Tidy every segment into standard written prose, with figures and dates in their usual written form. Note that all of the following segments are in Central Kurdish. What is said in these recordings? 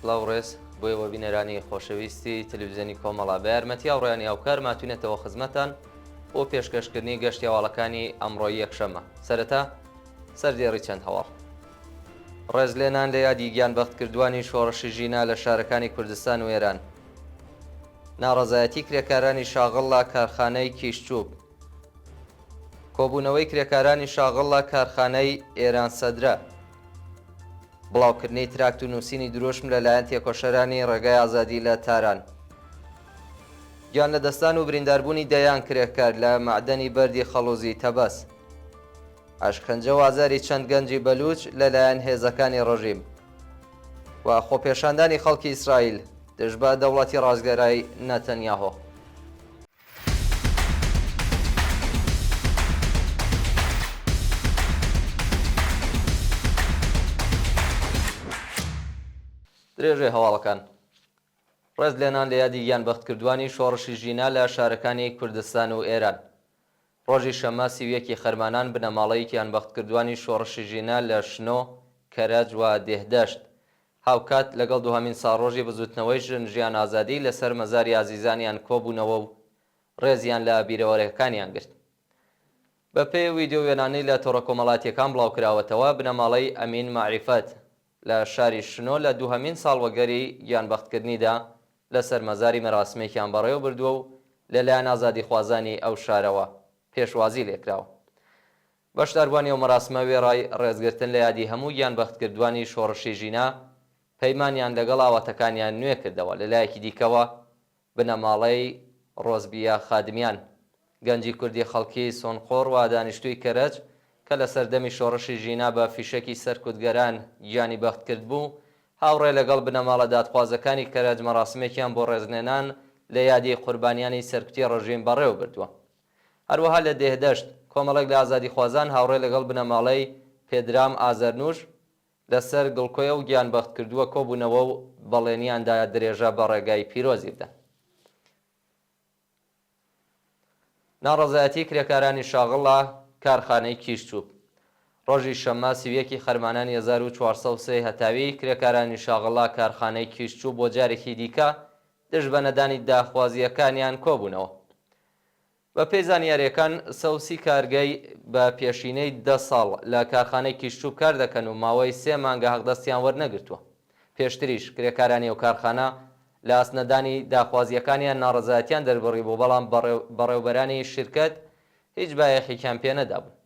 سڵاو ڕێز بۆیەوە بینەرانی خۆشەویستی تەلەڤیزیۆنی کۆمەڵا بە یارمەتی هاوڕێیانی هاوکار ماتوونێتەوە خزمەتان بۆ پێشکەشکردنی گەشتی هەواڵەکانی ئەمڕۆی یەکشەمە. سەرەتا سەردێڕی چەند هەواڵ. ڕێز لێنان لە یادی گیانبەختکردوانی شۆڕشی ژینا لە شارەکانی کوردستان و ئێران. ناڕەزایەتی کرێکارانی شاغڵ لە کارخانەی کیشچوب. کۆبوونەوەی کرێکارانی شاغڵ لە کارخانەی ئێران سەدرە. بڵاوکردنی تراکت و نووسینی درۆشم لەلایەن تێکۆشەرانی ڕێگای ئازادی لە تاران. گیان لە دەستان و برینداربوونی دەیان کرێکار لە معدەنی بەردی خەڵوزی تەبەس. ئاشخەنجە و ئازاری چەند گەنجی بەلوچ لەلایەن هێزەکانی ڕۆژیم. و خۆپێشاندانی خەڵکی ئیسرائیل دژبە دەوڵەتی ڕازگەرای نەتەنیاهۆ. درێژێ هەواڵەکان. ڕێز لێنان لە یادی گیانبەختکردوانی شۆڕشی ژینا لە شارەکانی کوردستان و ئێران. ڕۆژی شەمە 31 خەرمانان بنەماڵەی گیانبەختکردوانی شۆڕشی ژینا لە شنۆ، کەرەج و دێهدەشت هاوکات لەگەڵ دوهەمین ساڕۆژی بزوتنەوەی ژیان ئازادی لەسەر مەزاری ئازیزانیان کۆبوونەوە و ڕێزیان لە بیرەوەرەکانیان گرت. بە پێی ویدیۆ وێنانەی لە تۆڕە کۆمەڵاتیەکان بڵاوکراوەتەوە بنەماڵەی ئەمین معریفەت لە شاری شنۆ لە دووهەمین ساڵوەگەری گیانبەختکردنیدا لەسەر مەزاری مەراسمێکیان بەڕێوە بردووە و لەلایەن ئازادی خوازانی ئەو شارەوە پێشوازی لێکراوە. بەشداربووانی ئەو مەراسمە وێڕای ڕێزگرتن لە یادی هەموو گیانبەختکردوانی شۆڕشی ژینا پەیمانیان لەگەڵ ئاواتەکانیان نوێ کردەوە. لەلایەکی دیکەوە بنەماڵەی ڕۆزبیە خادمیان گەنجی کوردی خەڵکی سۆنخۆڕ و دانیشتووی کەرەج کە لە سەردەمی شۆڕشی ژینا بە فیشەکی سەرکوتگەران گیانی بەخت کرد بوو هاوڕێ لەگەڵ بنەماڵە دادخوازەکانی کەرەج مەراسمێکیان بۆ ڕێزنێنان لە یادی قوربانیانی سەرکوتی ڕژیم بەڕێوە بردووە. هەروەها لە دێهدەشت کۆمەڵێک لە ئازادی خوازان هاوڕێ لەگەڵ بنەماڵەی پێدرام ئازەرنووش لەسەر گڵکۆیە و گیانبەخت کردووە کۆبوونەوە و بەڵێنیاندایە درێژە بە ڕێگای پیرۆزی بدەن. ناڕەزایەتی کرێکارانی شاغڵ لە کارخانەی کیشچوب. ڕۆژی شەمە 31 خەرمانان 1403 هەتاوی کرێکارانی شاغڵ لە کارخانەی کیشچوب بۆ جارێکی دیکە دژبە نەدانی داخوازیەکانیان کۆبوونەوە. بە پێی زانیاریەکان سەوسی کارگەی بە پێشینەی 10 ساڵ لە کارخانەی کیشچوب کار دەکەن و ماوەی 3 مانگە حەقدەستیان وەرنەگرتووە. پێشتریش کرێکارانی ئەو کارخانە لە ئاسنەدانی داخوازیەکانیان ناڕەزایەتیان دەربڕی بوو، بەڵام بەڕێوەبەرانی شرکەت هیچ بایەخێکیان پێ نەدابوو.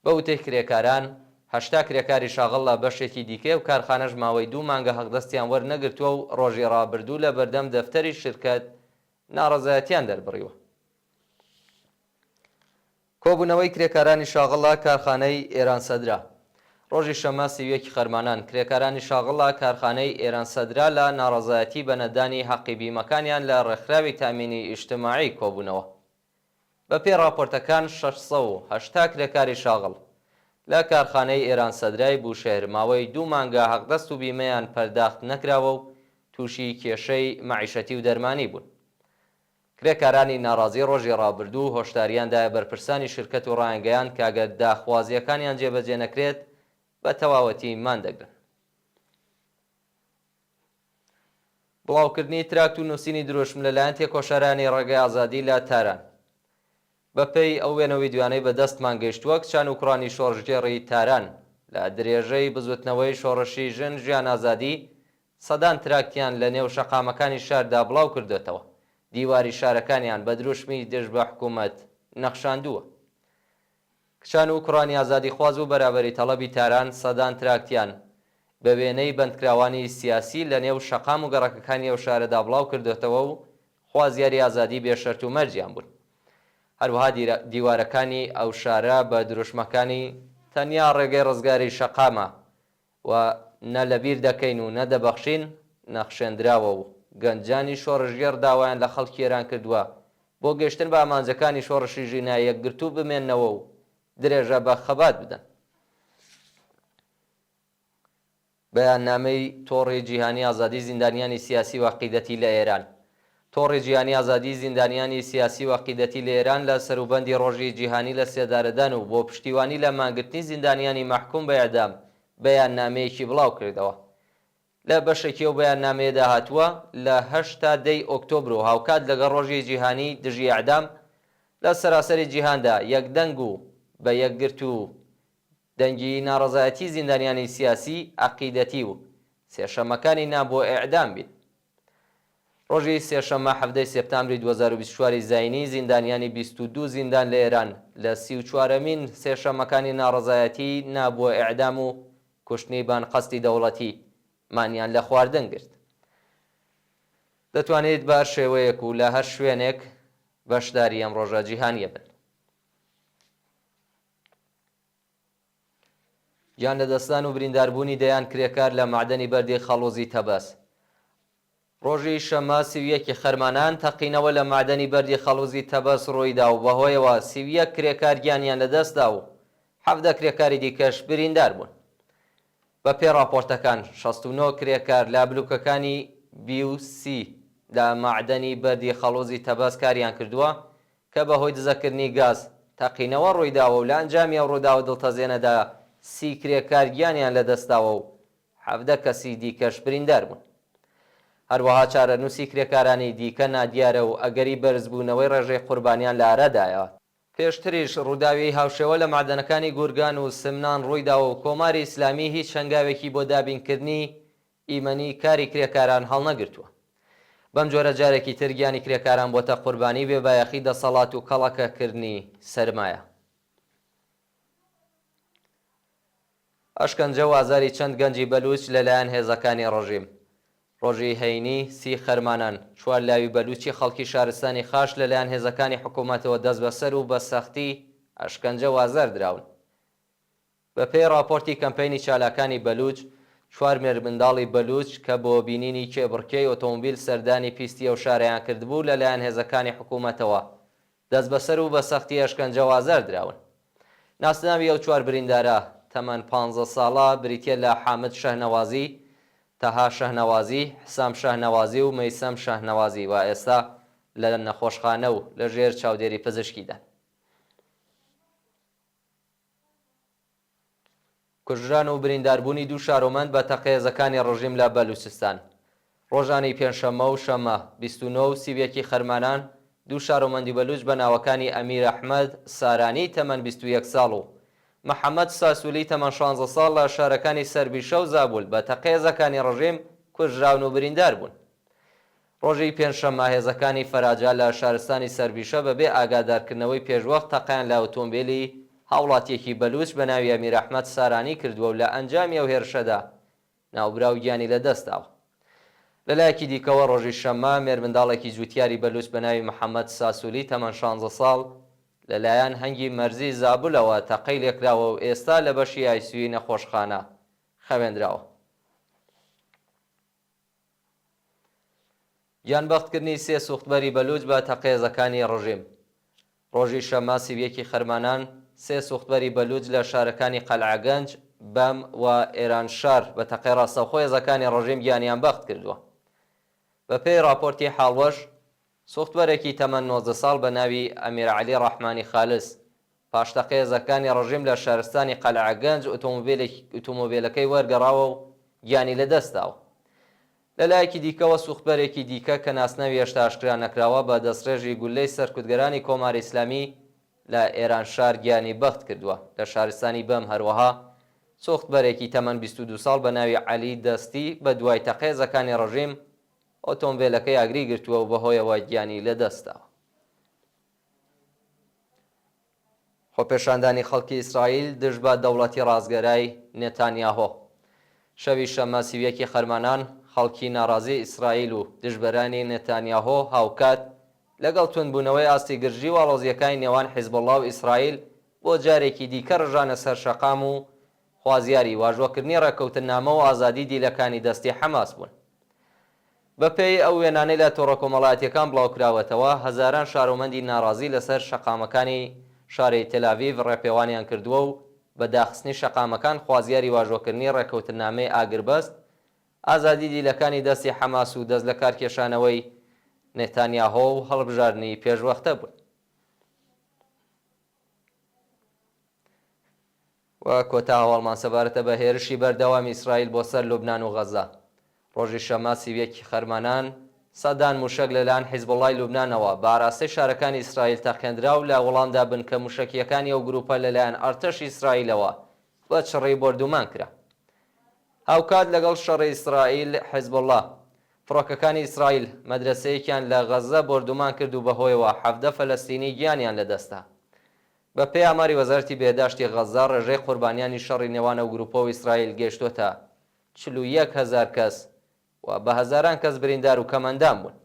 بە وتەی کرێکاران 80 کرێکاری شاغڵ لە بەشێکی دیکەی و کارخانەش ماوەی 2 مانگە حەقدەستیان وەرنەگرتووە و ڕۆژی ڕابردوو لە بەردەم دەفتەری شرکەت ناڕەزایەتیان دەربڕیوە. کۆبوونەوەی کرێکارانی شاغڵ لە کارخانەی ئێران سەدرا. ڕۆژی شەمە 31 خەرمانان کرێکارانی شاغڵ لە کارخانەی ئێران سەدرا لە ناڕەزایەتی بە نەدانی حەقی بیمەکانیان لە ڕێکخراوی تامینی ئیجتیماعی کۆبوونەوە. بە پێی راپۆرتەکان 680 کرێکاری شاغڵ لە کارخانەی ئێران سەدرای بوشێر ماوەی 2 مانگە حەقدەست و بیمەیان پەرداخت نەکراوە و تووشی کێشەی مەعیشەتی و دەرمانی بوون. کرێکارانی ناڕازی ڕۆژی ڕابردوو هۆشداریاندایە بەرپرسانی شرکەت و ڕایانگەیان کاگەر داخوازیەکانیان جێبەجێ نەکرێت بە تەواوەتی ماندەگرن. بڵاوکردنی تراکت و نووسینی درۆشم لەلایەن تێکۆشەرانی ڕێگای ئازادی لە تاران. بەپێی ئەو وێنەوەی دوانەی بەدەستمان گەیشتووە کچان و کوڕانی شۆڕژێڕی تاران لە درێژەی بزوتنەوەی شۆڕشی ژن ژیان ئازادی سەدان تراکتیان لە نێو شەقامەکانی شاردا بڵاو کردێتەوە. دیواری شارەکانیان بە دروشمی دژ بە حکوومەت نەخشاندووە. کچان و کوڕانی ئازادی خواز و بەرابەری تەڵەبی تاران سەدان تراکتیان بە وێنەی بەندکراوانی سیاسی لە نێو شەقام و گەڕەکەکانی ئەو شارەدا بڵاو کردێتەوە و خوازیاری ئازادی بێشەرت و مەرجیان بوون. هەروەها دیوارەکانی ئەو شارە بە دروشمەکانی تەنیا ڕێگەی ڕزگاری شەقامە و نە لەبیر دەکەین و نەدەبەخشین نەخشێنراوە و گەنجانی شۆڕژگەر داوایان لە خەڵکی ئێران کردووە بۆ گەشتن بە ئامانجەکانی شۆڕشی ژینا یەکگرتوو بمێننەوە و درێژە بە خەبات بدەن. بەیاننامەی تۆڕی جیهانی ئازادی زیندانیانی سیاسی و عەقیدەتی لە ئێران. تۆڕی جیهانی ئازادی زیندانیانی سیاسی و عەقیدەتی لە ئێران لە سەروبەندی ڕۆژی جیهانی لە سێدارەدان و بۆ پشتیوانی لە مانگرتنی زیندانیانی مەحکوم بە ئێعدام بەیاننامەیەکی بڵاو کردەوە لە بەشێکی ئەو بەیاننامەیەدا هاتووە لە 8 تا 10 ئۆکتۆبر و هاوکات لەگەڵ ڕۆژی جیهانی دژی ئەعدام لە سەراسەری جیهاندا یەکدەنگ و بە یەکگرت و دەنگی ناڕەزایەتی زیندانیانی سیاسی عەقیدەتی و سێشەممەکانی نا بۆ ئیعدام بین. ڕۆژی سێشەممە 7 سێپتامبری 2024 زاینی زیندانیانی 22 زیندان لە ئێران لە 34مین سێشەممەکانی ناڕەزایەتی نا بۆ ئیعدام و کوشتنی بانقەستی دەوڵەتی مانیان لە خواردن گرت. دەتوانێت بە شێوەیەک و لە هەر شوێنێک بەشداری ئەم ڕۆژە جیهانیە بن. گیان لەدەستدان و برینداربوونی دەیان کرێکار لە معدەنی بەردی خەڵوزی تەبەس. ڕۆژی شەمە 31 خەرمانان تەقینەوە لە معدەنی بەردی خەڵوزی تەبەس ڕۆیدا و بەهۆیەوە 31 کرێکار گیانیان لەدەستدا و 17 کرێکاری دیکەش بریندار بوون. بە پێ راپۆرتەکان 69 کرێکار لە بلوکەکانی BC لە معدەنی بەردی خەڵوزی تەبەس کاریان کردووە کە بەهۆی دزەکردنی گاز تەقینەوە ڕوویداوە و لە ئەنجامی ئەو ڕووداوە دڵتەزێنەدا 30 کرێکار گیانیان لەدەستاوە و 17 کەسی دیکەش بریندار بوون. هەروەها چارەنووسی کرێکارانی دیکە نادیارە و ئەگەری بەرزبوونەوەی ڕێژەی قوربانیان لە ئارەدایە. پێشتریش ڕووداوی هاوشێوە لە معدەنەکانی گورگان و سمنان ڕوویداوە و کۆماری ئیسلامی هیچ هەنگاوێکی بۆ دابینکردنی ئیمەنی کاری کرێکاران هەڵنەگرتووە. بەم جۆرە جارێکی تر گیانی کرێکاران بۆتە قوربانی بێبایەخی دەسەڵات و کەڵەکەکردنی سەرمایە. ئەشکەنجە و ئازاری چەند گەنجی بەلوچ لەلایەن هێزەکانی ڕەژیم. ڕۆژی هەینی 30 خەرمانان 4 لاوی بەلوچی خەڵکی شارستانی خاش لەلایەن هێزەکانی حکوومەتەوە دەست بەسەر و بە سەختی ئەشکەنجە و ئازار دراون. بە پێی راپۆرتی کەمپەینی چالاکانی بەلوچ 4 مێر منداڵی بەلوچ کە بۆ بینینی کێبڕکێی ئۆتۆمبیل سەردانی پیستی ئەو شارەیان کردبوو لەلایەن هێزەکانی حکوومەتەوە دەست بەسەر و بە سەختی ئەشکەنجە و ئازار دراون. ناسناوی ئەو 4 بریندارە تەمەن 15 ساڵە بریتیە لە حامد شەهنەوازی، تەها شەهنەوازی، حسام شەهنەوازی و مەیسەم شەهنەوازی و ئێستا لە نەخۆشخانە و لە ژێر چاودێری پزیشکیدا. کوژران و برینداربوونی دوو شارۆمەند بە تەقەیەزەکانی ڕژیم لە بەلوچستان. ڕۆژانی پێنجشەممە و شەمە 29 و 31 خەرمانان دوو شارۆمەندی بەلوچ بە ناوەکانی ئەمیر ئەحمەد سارانی تەمەن 21 ساڵ و محەممەد ساسوولی تەمەن 16 ساڵ لە شارەکانی سەربیشە و زابول بە تەقەیەزەکانی ڕژیم کوژراون و بریندار بوون. ڕۆژی پێنجشەممە هێزەکانی فەراجا لە شارستانی سەربیشە بەبێ ئاگادارکردنەوەی پێشوەخت تەقەیان لە ئۆتۆمبیلی هاوڵاتیەکی بەلوچ بە ناوی ئەمیر ئەحمەد سارانی کردووە و لە ئەنجامی ئەو هێرشەدا ناوبراو گیانی لەدەستداوە. لەلایەکی دیکەوە ڕۆژی شەممە مێرمنداڵێکی جوتیاری بەلوچ بە ناوی محەممەد ساسوولی تەمەن 16 ساڵ لەلایەن هەنگی مەرزی زابولەوە تەقەی لێکراوە و ئێستا لە بەشی ئایسیوی نەخۆشخانە خەوێندراوە. گیانبەختکردنی 3 سوختبەری بەلوچ بە تەقەیەزەکانی ڕژیم. ڕۆژی شەممە 31 خەرمانان 3 سوختبەری بەلوچ لە شارەکانی قەلعەگەنج، بەم و ئێرانشار بە تەقەی ڕاستەوخۆی هێزەکانی ڕژیم گیانیان بەخت کردووە. بە پێی راپۆرتی حاڵوەش سوختبەرێکی تەمەن 19 ساڵ بە ناوی ئەمیر عەلی ڕەحمانی خالس پاش تەقەیەزەکانی ڕژیم لە شارستانی قەلعەگەنج ئۆتۆمۆبیلەکەی وەرگەڕاوە و گیانی لەدەستداوە. لەلایەکی دیکەوە سوختبەرێکی دیکە کە ناسنەوی هێشتا ئاشکرا نەکراوە بە دەستڕێژی گولەی سەرکوتگەرانی کۆماری ئیسلامی لە ئێرانشار گیانی بەخت کردووە. لە شارستانی بەم هەروەها سوختبەرێکی تەمەن 22 ساڵ بە ناوی عەلی دەستی بە دوای تەقەیەزەکانی ڕژیم ئۆتۆمبیلەکەی ئاگری گرتووە و بەهۆیەوە گیانی لەدەستداوە. خۆپێشاندانی خەڵکی ئیسرائیل دژ بە دەوڵەتی ڕازگەرای نێتانیاهۆ. شەوی شەممە 31 خەرمانان خەڵکی ناڕازی ئیسرائیل و دژبەرانی نێتانیاهۆ هاوکات لەگەڵ توندبوونەوەی ئاستی گرژی و ئاڵۆزیەکانی نێوان حیزبوڵڵا و ئیسرائیل بۆ جارێکی دیکە ڕژانە سەر شەقام و خوازیاری واژۆکردنی ڕێکەوتنامە و ئازادی دیلەکانی دەستی حەماس بوون. بەپێی ئەو وێنانەی لە تۆڕە کۆمەڵایەتیەکان بڵاوکراوەتەوە هەزاران شارۆمەندی ناڕازی لەسەر شەقامەکانی شاری تێلاڤیڤ ڕێپێوانیان کردووە و بە داخستنی شەقامەکان خوازیاری واژۆکردنی ڕێکەوتنامەی ئاگربەست، ئازادی دیلەکانی دەستی حەماس و دەست لە کارکێشانەوەی نێتانیاهۆ و هەڵبژاردننی پێشوەختە بوون. و کۆتا هەواڵمان سەبارەتە بە هێرشی بەردەوامی ئیسرائیل بۆ سەر لوبنان و غەزە. ڕۆژی شەمە سیویەکی خەرمانان سەدان موشک لەلایەن حیزبوڵای لوبنانەوە بە ئاراستەی شارەکانی ئیسرائیل تەقێنرا و لە وەڵامدا بن کە موشکیەکانی ئەو گروپە لەلایەن ئەرتەشی ئیسرائیلەوە بە چڕی بردومان کرا. هاوکات لەگەڵ شەڕی ئیسرائیل حیزبوڵا فڕۆکەکانی ئیسرائیل مەدرسەیەکیان لە غەزە بردومان کرد و بەهۆیەوە 17 فەلەستینی گیانیان لەدەستا. بە پێی ئاماری وەزارەتی بێداشتی غەزە ڕێژەی قوربانیانی شەڕی نێوانە و گروپە و ئیسرائیل گەیشتۆتە 41,000 کەس و بە هەزاران کەس بریندار و کەمەندان بوون.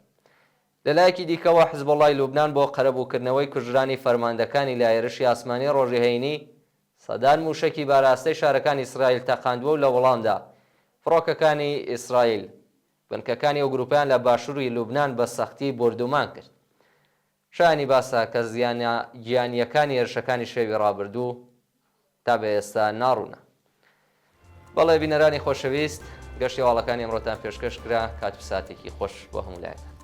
لەلایەکی دیکەوە حیزبوڵای لوبنان بۆ قەرەبووکردنەوەی کوژرانی فەرماندەکانی لە ئێرشی ئاسمانی ڕۆژی هەینی سەدان موشکی باراستەی شارەکانی ئیسرائیل تەقاندووە و لە وەڵامدا فڕۆکەکانی ئیسرائیل بنکەکانی ئەو گروپیان لە باشووری لوبنان بە سەختی بردومان کرد. شایانی باسە کە گیانیەکانی هێرشەکانی شەوی ڕابردوو تا بە ئێستا ناڕوونە. بەڵێ بینەرانی خۆشەویست، گەشتی هەواڵەکانی ئەمڕۆتان پێشکەش کرا. کات و ساتێکی خۆش بۆ هەموو لایەکان.